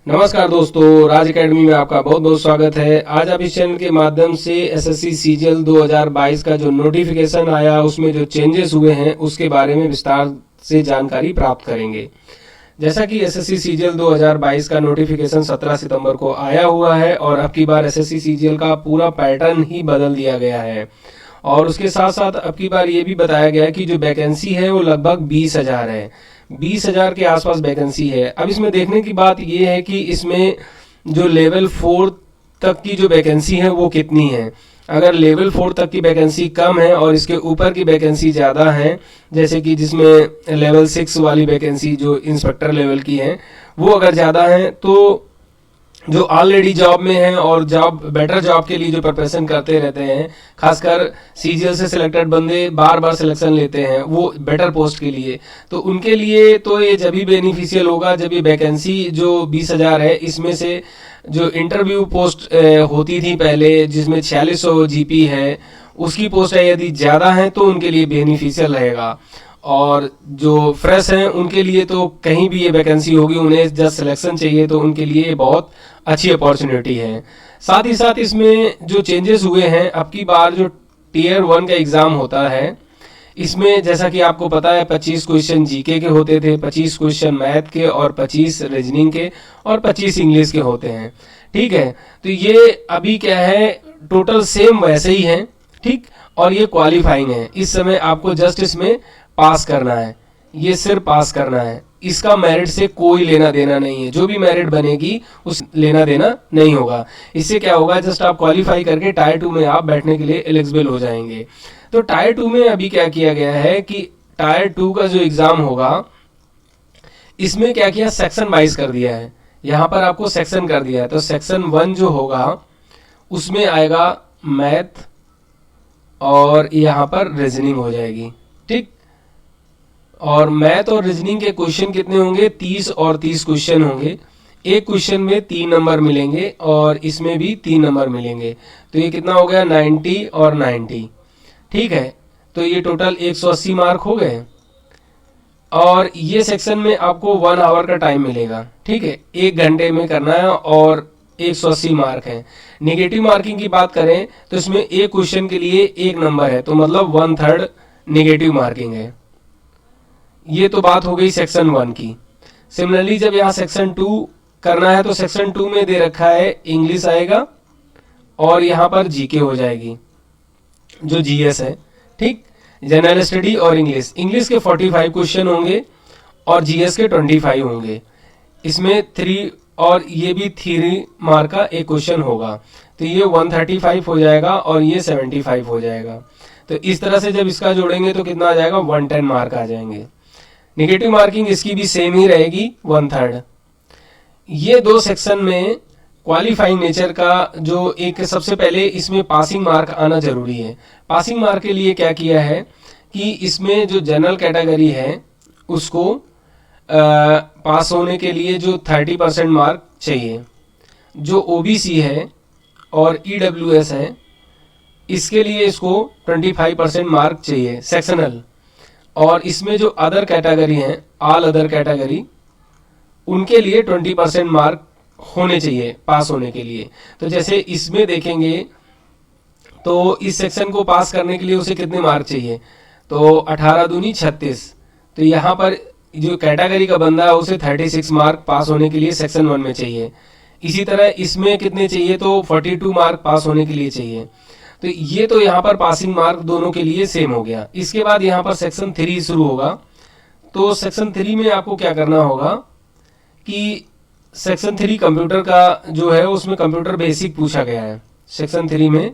नमस्कार दोस्तों, राज एकेडमी में आपका बहुत बहुत स्वागत है। आज आप इस चैनल के माध्यम से एसएससी सीजीएल 2022 का जो नोटिफिकेशन आया उसमें जो चेंजेस हुए हैं उसके बारे में विस्तार से जानकारी प्राप्त करेंगे। जैसा कि एसएससी सीजीएल 2022 का नोटिफिकेशन 17 सितंबर को आया हुआ है और अब की बार एसएससी सीजीएल का पूरा पैटर्न ही बदल दिया गया है और उसके साथ साथ अब की बार ये भी बताया गया है कि जो वैकेंसी है वो लगभग 20,000 है। 20,000 के आसपास वैकेंसी है। अब इसमें देखने की बात ये है कि इसमें जो लेवल 4 तक की जो वैकेंसी है वो कितनी है। अगर लेवल 4 तक की वैकेंसी कम है और इसके ऊपर की वैकेंसी ज़्यादा है, जैसे कि जिसमें लेवल 6 वाली वैकेंसी जो इंस्पेक्टर लेवल की है वो अगर ज़्यादा है, तो जो ऑलरेडी जॉब में हैं और जॉब बेटर जॉब के लिए जो प्रिपरेशन करते रहते हैं, खासकर सीजीएल से सिलेक्टेड बंदे बार बार सिलेक्शन लेते हैं वो बेटर पोस्ट के लिए, तो उनके लिए तो ये जब भी बेनिफिशियल होगा जब ये वैकेंसी जो 20,000 है इसमें से जो इंटरव्यू पोस्ट होती थी पहले जिसमें 4600 जीपी है उसकी पोस्ट है यदि ज़्यादा है तो उनके लिए बेनिफिशियल रहेगा। और जो फ्रेश हैं उनके लिए तो कहीं भी ये वैकेंसी होगी, उन्हें जस्ट सिलेक्शन चाहिए तो उनके लिए बहुत अच्छी अपॉर्चुनिटी है। साथ ही साथ इसमें जो चेंजेस हुए हैं, अब की बार जो टियर 1 का एग्ज़ाम होता है इसमें जैसा कि आपको पता है 25 क्वेश्चन जीके के होते थे, 25 क्वेश्चन मैथ के और 25 रीजनिंग के और 25 इंग्लिश के होते हैं। ठीक है, तो ये अभी क्या है टोटल सेम वैसे ही हैं। ठीक, और ये क्वालिफाइंग है। इस समय आपको जस्ट इसमें पास करना है, ये सिर्फ पास करना है। इसका मेरिट से कोई लेना देना नहीं है। जो भी मेरिट बनेगी उस लेना देना नहीं होगा। इससे क्या होगा, जस्ट आप क्वालिफाई करके टायर 2 में आप बैठने के लिए एलिजिबल हो जाएंगे। तो टायर 2 में अभी क्या किया गया है कि टायर 2 का जो एग्ज़ाम होगा इसमें क्या किया, सेक्शन वाइज कर दिया है। यहाँ पर आपको सेक्शन कर दिया है, तो सेक्शन 1 जो होगा उसमें आएगा मैथ और यहाँ पर रीजनिंग हो जाएगी। ठीक, और मैथ और रीजनिंग के क्वेश्चन कितने होंगे, 30 और 30 क्वेश्चन होंगे। एक क्वेश्चन में 3 नंबर मिलेंगे और इसमें भी 3 नंबर मिलेंगे, तो ये कितना हो गया 90 और 90। ठीक है, तो ये टोटल 180 मार्क हो गए और ये सेक्शन में आपको 1 आवर का टाइम मिलेगा। ठीक है, 1 घंटे में करना है और 180 मार्क है। नेगेटिव मार्किंग की बात करें तो इसमें एक क्वेश्चन के लिए 1 नंबर है, तो मतलब 1/3 नेगेटिव मार्किंग है। ये तो बात हो गई सेक्शन 1 की। सिमिलरली जब यहाँ सेक्शन 2 करना है तो सेक्शन 2 में दे रखा है इंग्लिश आएगा और यहाँ पर जीके हो जाएगी जो जीएस है। ठीक, जनरल स्टडी और इंग्लिश के 45 क्वेश्चन होंगे और जीएस के 25 होंगे। इसमें 3 और ये भी 3 मार्क का एक क्वेश्चन होगा, तो ये 135 हो जाएगा और ये 75 हो जाएगा। तो इस तरह से जब इसका जोड़ेंगे तो कितना आ जाएगा, 110 मार्क आ जाएंगे। नेगेटिव मार्किंग इसकी भी सेम ही रहेगी, 1/3। ये 2 सेक्शन में क्वालिफाइंग नेचर का जो एक सबसे पहले इसमें पासिंग मार्क आना जरूरी है। पासिंग मार्क के लिए क्या किया है कि इसमें जो जनरल कैटेगरी है उसको पास होने के लिए जो 30% मार्क चाहिए, जो ओबीसी है और ईडब्ल्यूएस है इसके लिए इसको 25% मार्क चाहिए सेक्शनल, और इसमें जो अदर कैटेगरी हैं ऑल अदर कैटेगरी उनके लिए 20% मार्क होने चाहिए पास होने के लिए। तो जैसे इसमें देखेंगे तो इस सेक्शन को पास करने के लिए उसे कितने मार्क चाहिए, तो 18 दूनी 36। तो यहाँ पर जो कैटेगरी का बंदा है उसे 36 मार्क पास होने के लिए सेक्शन 1 में चाहिए। इसी तरह इसमें कितने चाहिए, तो 42 मार्क पास होने के लिए चाहिए। तो ये तो यहाँ पर पासिंग मार्क दोनों के लिए सेम हो गया। इसके बाद यहाँ पर सेक्शन 3 शुरू होगा। तो सेक्शन 3 में आपको क्या करना होगा कि सेक्शन 3 कंप्यूटर का जो है उसमें कंप्यूटर बेसिक पूछा गया है। सेक्शन 3 में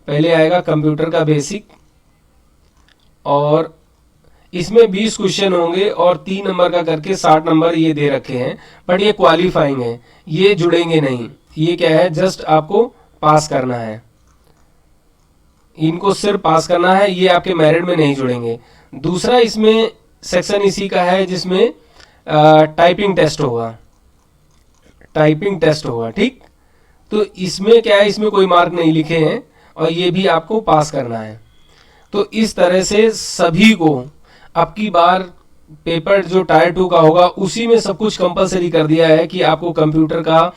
पहले आएगा कंप्यूटर का बेसिक और इसमें 20 क्वेश्चन होंगे और 3 नंबर का करके 60 नंबर ये दे रखे हैं, बट ये क्वालिफाइंग है, ये जुड़ेंगे नहीं। ये क्या है, जस्ट आपको पास करना है, इनको सिर्फ पास करना है, ये आपके मेरिट में नहीं जुड़ेंगे। दूसरा इसमें सेक्शन इसी का है जिसमें टाइपिंग टेस्ट होगा, टाइपिंग टेस्ट होगा। ठीक, तो इसमें क्या है, इसमें कोई मार्क नहीं लिखे हैं और ये भी आपको पास करना है। तो इस तरह से सभी को अब की बार पेपर जो टायर 2 का होगा उसी में सब कुछ कंपलसरी कर दिया है कि आपको कंप्यूटर का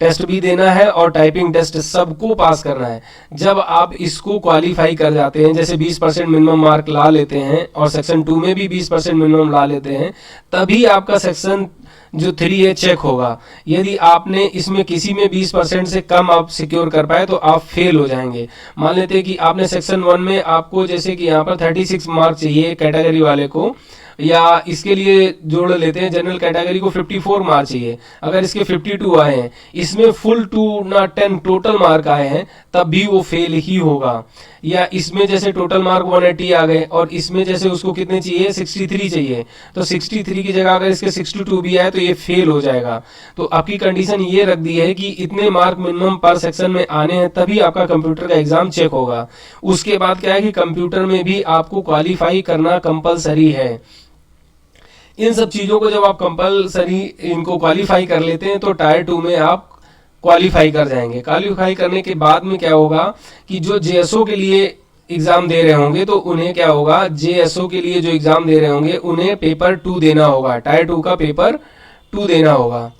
टेस्ट भी देना है और टाइपिंग टेस्ट सबको पास करना है। जब आप इसको क्वालिफाई कर जाते हैं, जैसे 20% मिनिमम मार्क ला लेते हैं और सेक्शन 2 में भी 20% मिनिमम ला लेते हैं, तभी आपका सेक्शन जो 3 है चेक होगा। यदि आपने इसमें किसी में 20% से कम आप सिक्योर कर पाए तो आप फेल हो जाएंगे। मान लेते हैं कि आपने सेक्शन 1 में आपको जैसे कि यहाँ पर 36 मार्क चाहिए कैटेगरी वाले को, या इसके लिए जोड़ लेते हैं जनरल कैटेगरी को 54 मार्क चाहिए, अगर इसके 52 आए हैं, इसमें फुल 2 ना 10 टोटल मार्क आए हैं, तब भी वो फेल ही होगा। या इसमें जैसे टोटल मार्क 180 आ गए और इसमें जैसे उसको कितने चाहिए 63 चाहिए, तो 63 की जगह अगर इसके 62 भी आए तो ये फेल हो जाएगा। तो आपकी कंडीशन ये रख दी है कि इतने मार्क मिनिमम पर सेक्शन में आने हैं तभी आपका कंप्यूटर का एग्जाम चेक होगा। उसके बाद क्या है कि कंप्यूटर में भी आपको क्वालिफाई करना कंपलसरी है। इन सब चीज़ों को जब आप कंपलसरी इनको क्वालिफाई कर लेते हैं तो टायर 2 में आप क्वालिफाई कर जाएंगे। क्वालिफाई करने के बाद में क्या होगा कि जो जेएसओ के लिए एग्जाम दे रहे होंगे तो उन्हें क्या होगा, जेएसओ के लिए जो एग्जाम दे रहे होंगे उन्हें पेपर 2 देना होगा, टायर 2 का पेपर 2 देना होगा।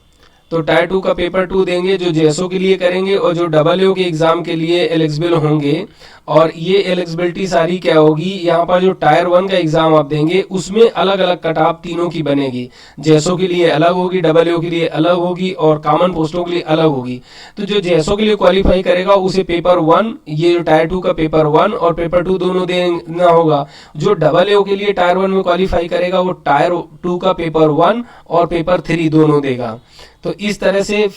तो टायर 2 का पेपर 2 देंगे जो जेएसओ के लिए करेंगे, और जो डबल के एग्जाम के लिए एलिजिबल होंगे। और ये एलिजिबिलिटी सारी क्या होगी, यहाँ पर जो टायर 1 का एग्जाम आप देंगे उसमें अलग अलग कट ऑफ तीनों की बनेगी। जेएसओ के लिए अलग होगी, डबल के लिए अलग होगी और कॉमन पोस्टों के लिए अलग होगी। तो जो जेएसओ के लिए क्वालिफाई करेगा उसे पेपर 1, ये जो टायर 2 का पेपर 1 और पेपर 2 दोनों देना होगा। जो डबल के लिए टायर 1 में क्वालिफाई करेगा वो टायर 2 का पेपर 1 और पेपर 3 दोनों देगा। तो इस तरह से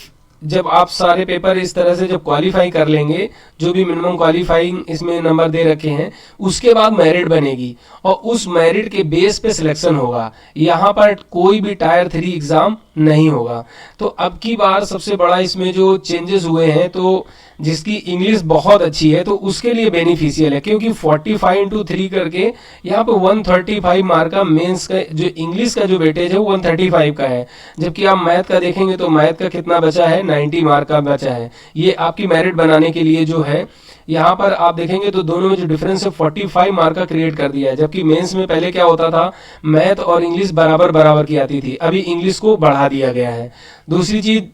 जब आप सारे पेपर इस तरह से जब क्वालिफाई कर लेंगे, जो भी मिनिमम क्वालिफाइंग इसमें नंबर दे रखे हैं, उसके बाद मेरिट बनेगी और उस मेरिट के बेस पे सिलेक्शन होगा। यहाँ पर कोई भी टायर 3 एग्जाम नहीं होगा। तो अब की बार सबसे बड़ा इसमें जो चेंजेस हुए हैं, तो जिसकी इंग्लिश बहुत अच्छी है तो उसके लिए बेनिफिशियल है, क्योंकि 45×3 करके यहाँ पे 135 मार्क का मेंस का जो इंग्लिश का जो वेटेज है वो 135 का है। जबकि आप मैथ का देखेंगे तो मैथ का कितना बचा है, 90 मार्क का बचा है। ये आपकी मेरिट बनाने के लिए जो है, यहाँ पर आप देखेंगे तो दोनों में जो डिफरेंस है 45 मार्क का क्रिएट कर दिया है। जबकि मेंस में पहले क्या होता था, मैथ और इंग्लिश बराबर बराबर की आती थी, अभी इंग्लिश को बढ़ा दिया गया है। दूसरी चीज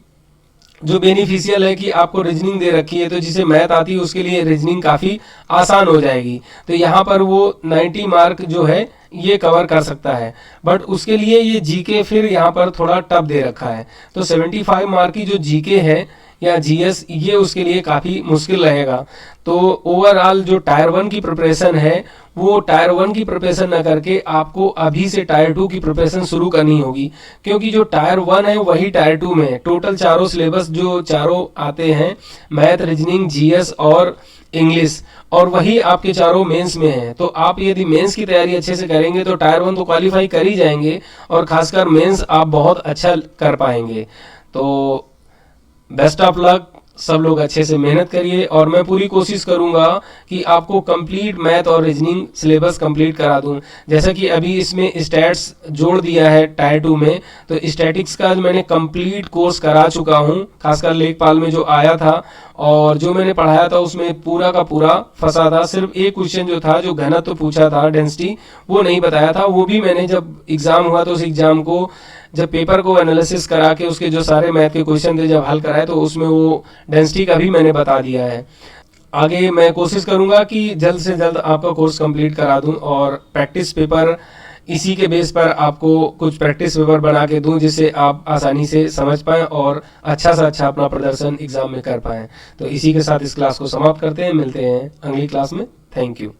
जो बेनिफिशियल है कि आपको रीजनिंग दे रखी है, तो जिसे मैथ आती है उसके लिए रीजनिंग काफ़ी आसान हो जाएगी। तो यहाँ पर वो 90 मार्क जो है ये कवर कर सकता है, बट उसके लिए ये जीके फिर यहाँ पर थोड़ा टफ दे रखा है। तो 75 मार्क की जो जीके है या जीएस, ये उसके लिए काफ़ी मुश्किल रहेगा। तो ओवरऑल जो टायर 1 की प्रिपरेशन है वो टायर 1 की प्रिपरेशन ना करके आपको अभी से टायर 2 की प्रिपरेशन शुरू करनी होगी, क्योंकि जो टायर 1 है वही टायर 2 में है। टोटल चारों सिलेबस जो चारों आते हैं, मैथ, रीजनिंग, जीएस और इंग्लिश, और वही आपके चारों मेंस में है। तो आप यदि मेंस की तैयारी अच्छे से करेंगे तो टायर 1 तो क्वालिफाई कर ही जाएंगे और खासकर मेंस आप बहुत अच्छा कर पाएंगे। तो बेस्ट ऑफ लक, सब लोग अच्छे से मेहनत करिए और मैं पूरी कोशिश करूंगा कि आपको कंप्लीट मैथ और रीजनिंग सिलेबस कंप्लीट करा दूं। जैसा कि अभी इसमें स्टैट्स जोड़ दिया है टायर 2 में, तो स्टैटिक्स का मैंने कंप्लीट कोर्स करा चुका हूं, खासकर लेखपाल में जो आया था और जो मैंने पढ़ाया था उसमें पूरा का पूरा फंसा था। सिर्फ एक क्वेश्चन जो था, जो घनत्व पूछा था डेंसिटी, वो नहीं बताया था। वो भी मैंने जब एग्जाम हुआ तो उस एग्जाम को जब पेपर को एनालिसिस करा के उसके जो सारे मैथ के क्वेश्चन थे जब हल कराए तो उसमें वो डेंसिटी का भी मैंने बता दिया है। आगे मैं कोशिश करूंगा कि जल्द से जल्द आपका कोर्स कंप्लीट करा दूं और प्रैक्टिस पेपर इसी के बेस पर आपको कुछ प्रैक्टिस पेपर बना के दूं, जिससे आप आसानी से समझ पाएं और अच्छा से अच्छा अपना प्रदर्शन एग्जाम में कर पाएं। तो इसी के साथ इस क्लास को समाप्त करते हैं, मिलते हैं अगली क्लास में। Thank you.